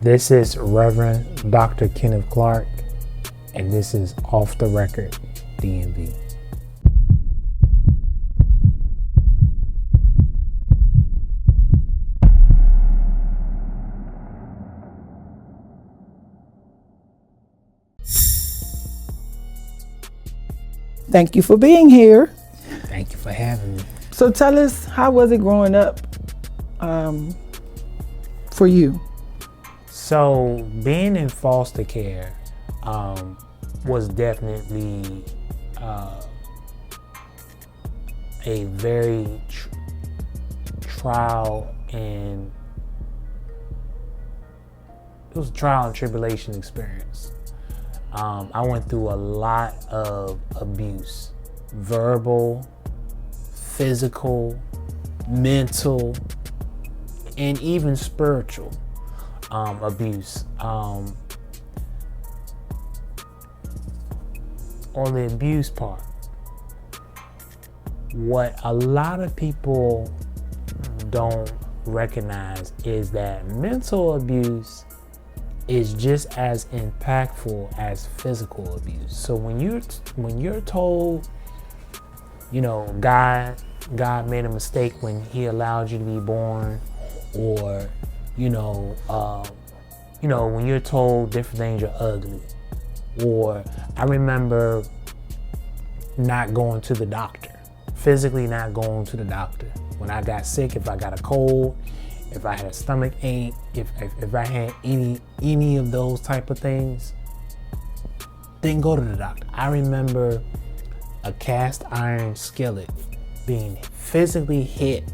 This is Reverend Dr. Kenneth Clark, and this is Off the Record DMV. Thank you for being here. Thank you for having me. So tell us, how was it growing up for you? So being in foster care was definitely a very trial and tribulation experience. I went through a lot of abuse, verbal, physical, mental, and even spiritual abuse. On the abuse part, what a lot of people don't recognize is that mental abuse is just as impactful as physical abuse. So when you're told, God made a mistake when He allowed you to be born, or when you're told different things, you're ugly. Or I remember not going to the doctor, physically not going to the doctor. When I got sick, if I got a cold, if I had a stomach ache, if I had any of those type of things, didn't go to the doctor. I remember a cast iron skillet being physically hit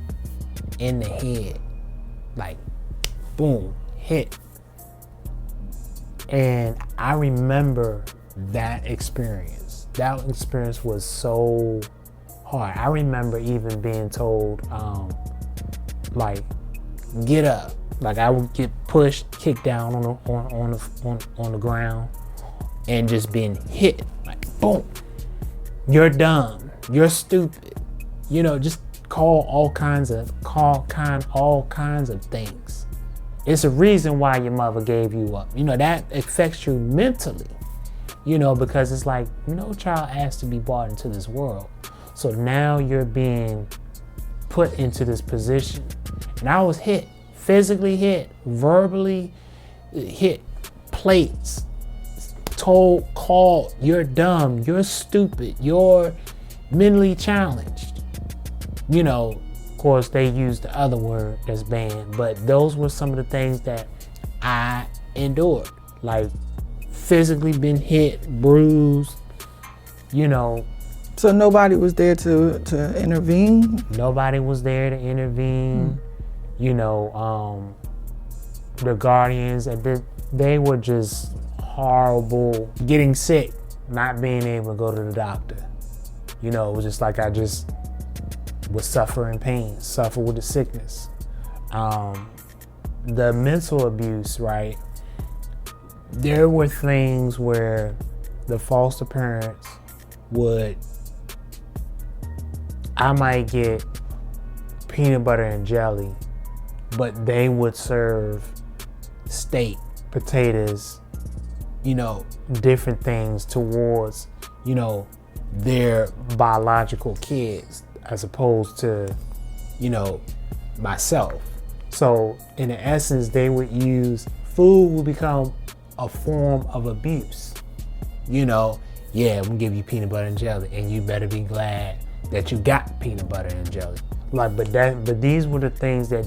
in the head, like boom, hit. And I remember that experience. That experience was so hard. I remember even being told, get up. Like I would get pushed, kicked down on the ground, and just being hit. Like boom, you're dumb, you're stupid. Just call all kinds of things. It's a reason why your mother gave you up. That affects you mentally. Because it's like no child asked to be brought into this world. So now you're being put into this position. And I was hit, physically hit, verbally hit, plates, called, you're dumb, you're stupid, you're mentally challenged. Of course, they used the other word that's banned, but those were some of the things that I endured. Like physically been hit, bruised, So nobody was there to intervene? Nobody was there to intervene. The guardians, they were just horrible. Getting sick, not being able to go to the doctor. It was just like I just was suffering pain, suffer with the sickness. The mental abuse, right? There were things where the foster parents I might get peanut butter and jelly, but they would serve steak, potatoes, different things towards, their biological kids, as opposed to, myself. So in essence, they would use food will become a form of abuse. I'm gonna give you peanut butter and jelly, and you better be glad that you got peanut butter and jelly. But these were the things that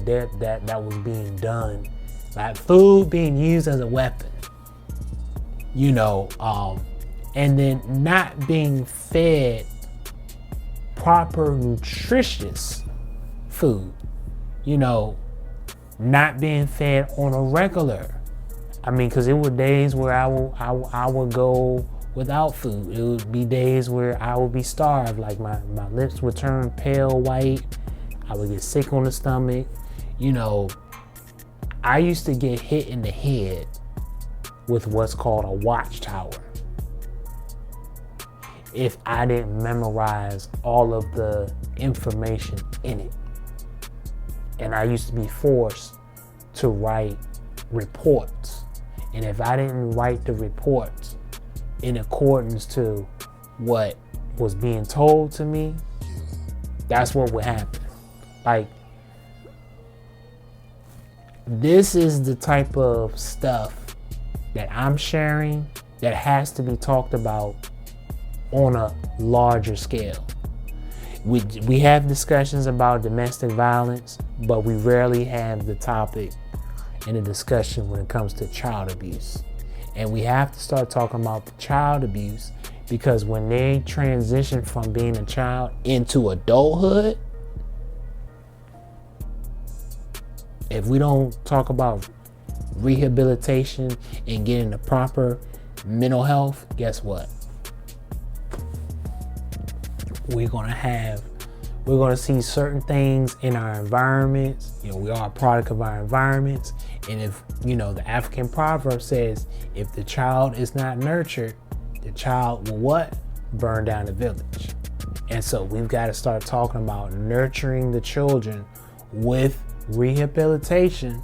was being done. Like food being used as a weapon. And then not being fed proper nutritious food. Not being fed on a regular. Because it were days where I would go without food. It would be days where I would be starved. Like my lips would turn pale white. I would get sick on the stomach. I used to get hit in the head with what's called a watchtower if I didn't memorize all of the information in it. And I used to be forced to write reports. And if I didn't write the reports in accordance to what was being told to me, that's what would happen. Like, this is the type of stuff that I'm sharing that has to be talked about on a larger scale. We have discussions about domestic violence, but we rarely have the topic and the discussion when it comes to child abuse. And we have to start talking about the child abuse, because when they transition from being a child into adulthood, if we don't talk about rehabilitation and getting the proper mental health, guess what? We're gonna see certain things in our environments. We are a product of our environments. And if, the African proverb says, if the child is not nurtured, the child will what? Burn down the village. And so we've got to start talking about nurturing the children with rehabilitation,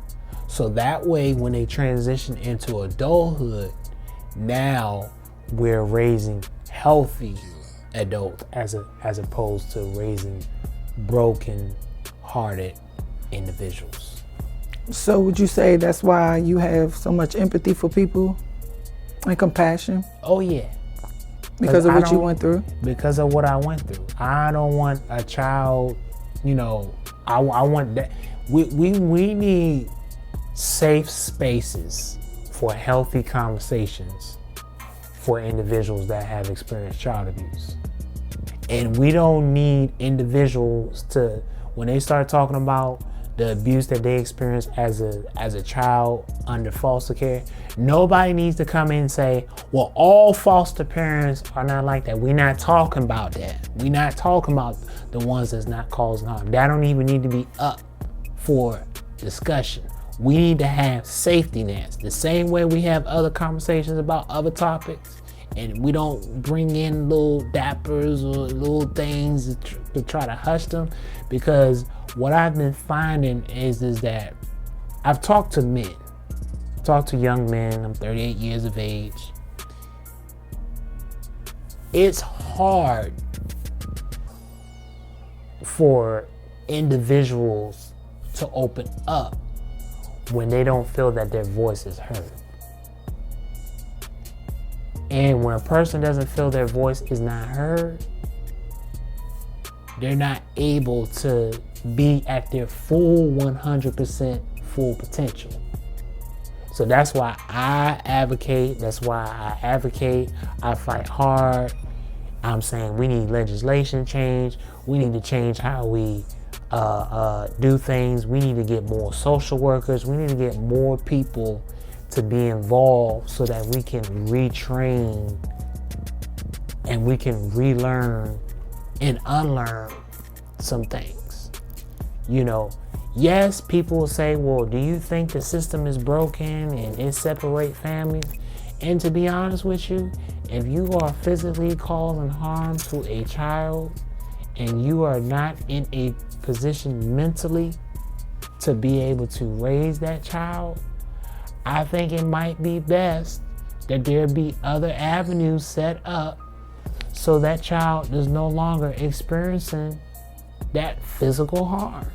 so that way when they transition into adulthood, now we're raising healthy adults as opposed to raising broken hearted individuals. So would you say that's why you have so much empathy for people and compassion? Oh yeah. Because of what you went through? Because of what I went through. I don't want a child, I want that. We need safe spaces for healthy conversations for individuals that have experienced child abuse. And we don't need individuals to, when they start talking about the abuse that they experienced as a child under foster care, nobody needs to come in and say, well, all foster parents are not like that. We're not talking about that. We're not talking about the ones that's not causing harm. That don't even need to be up for discussion. We need to have safety nets, the same way we have other conversations about other topics, and we don't bring in little dappers or little things to try to hush them. Because what I've been finding is that I've talked to men, talked to young men. I'm 38 years of age. It's hard for individuals to open up when they don't feel that their voice is heard. And when a person doesn't feel their voice is not heard, they're not able to be at their full 100% full potential. So that's why I advocate. I fight hard. I'm saying we need legislation change. We need to change how we do things. We need to get more social workers. We need to get more people to be involved so that we can retrain and we can relearn and unlearn some things. Yes, people will say, well, do you think the system is broken and it separates families? And to be honest with you, if you are physically causing harm to a child and you are not in a position mentally to be able to raise that child, I think it might be best that there be other avenues set up so that child is no longer experiencing that physical harm.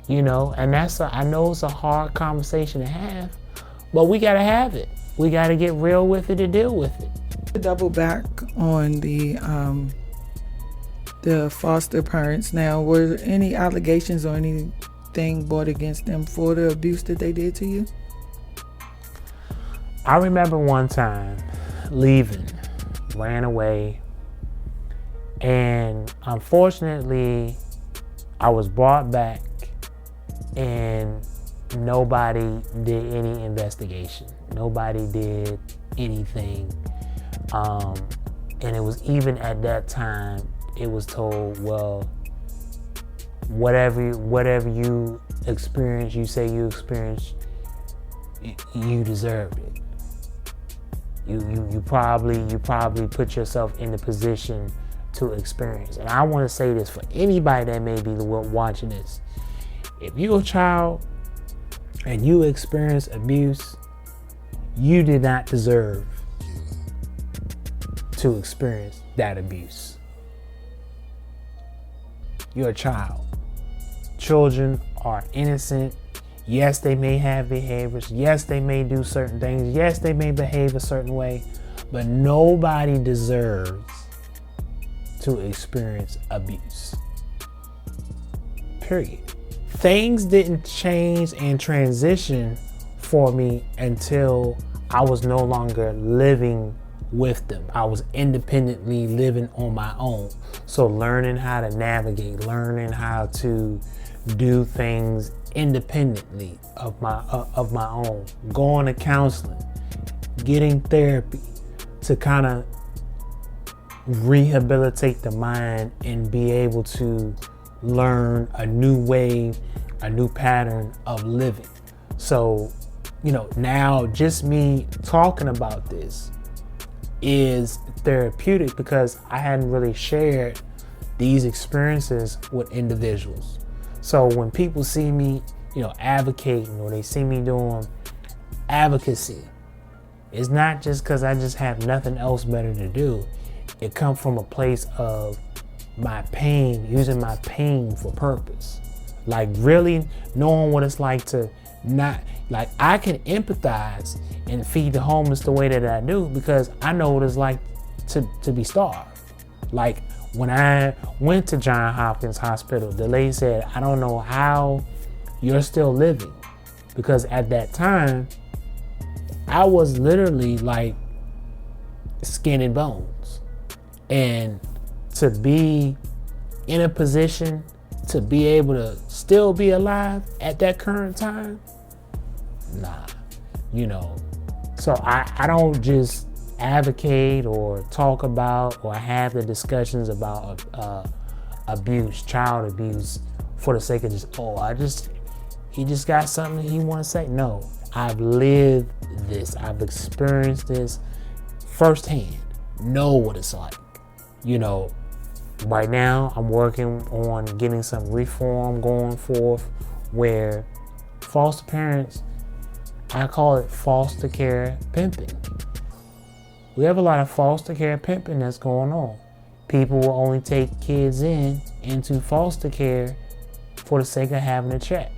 And I know it's a hard conversation to have, but we gotta have it. We gotta get real with it and deal with it. To double back on the foster parents now, were there any allegations or anything brought against them for the abuse that they did to you? I remember one time leaving, ran away, and unfortunately I was brought back and nobody did any investigation. Nobody did anything. And it was even at that time, it was told, well, whatever you experience, you say you experienced, you deserved it. You probably put yourself in the position to experience. And I want to say this for anybody that may be watching this. If you're a child and you experience abuse, you did not deserve to experience that abuse. You're a child. Children are innocent. Yes, they may have behaviors. Yes, they may do certain things. Yes, they may behave a certain way, but nobody deserves to experience abuse. Period. Things didn't change and transition for me until I was no longer living with them. I was independently living on my own. So learning how to navigate, learning how to do things independently of my own, going to counseling, getting therapy to kind of rehabilitate the mind and be able to learn a new way, a new pattern of living. So, now just me talking about this is therapeutic because I hadn't really shared these experiences with individuals. So when people see me, advocating, or they see me doing advocacy, it's not just because I just have nothing else better to do. It comes from a place of my pain, using my pain for purpose. Like really knowing what it's like to not, like I can empathize and feed the homeless the way that I do because I know what it's like to be starved. Like when I went to Johns Hopkins Hospital, the lady said, I don't know how you're still living. Because at that time, I was literally like skin and bones. And to be in a position to be able to still be alive at that current time, nah, So I don't just advocate or talk about or have the discussions about abuse, child abuse, for the sake of he just got something he want to say. No, I've lived this. I've experienced this firsthand. Know what it's like. Right now I'm working on getting some reform going forth where foster parents, I call it foster care pimping. We have a lot of foster care pimping that's going on. People will only take kids into foster care for the sake of having a check.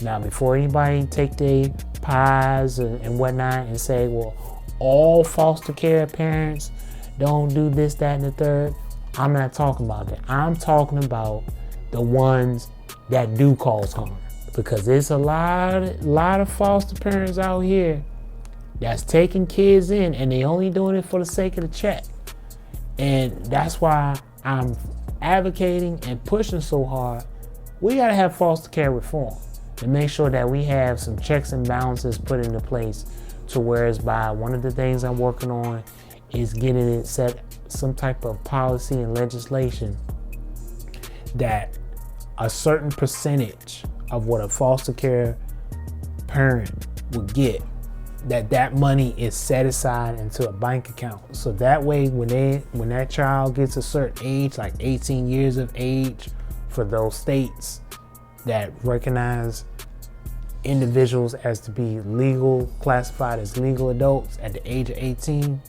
Now, before anybody take their pies and whatnot and say, well, all foster care parents don't do this, that, and the third, I'm not talking about that. I'm talking about the ones that do cause harm. Because there's a lot of foster parents out here that's taking kids in and they only doing it for the sake of the check. And that's why I'm advocating and pushing so hard. We gotta have foster care reform to make sure that we have some checks and balances put into place to whereas by one of the things I'm working on is getting it set some type of policy and legislation that a certain percentage of what a foster care parent would get, that money is set aside into a bank account. So that way when that child gets a certain age, like 18 years of age for those states that recognize individuals as to be classified as legal adults at the age of 18,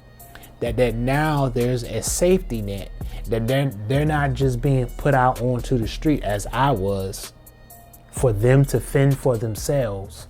that now there's a safety net, that they're not just being put out onto the street as I was, for them to fend for themselves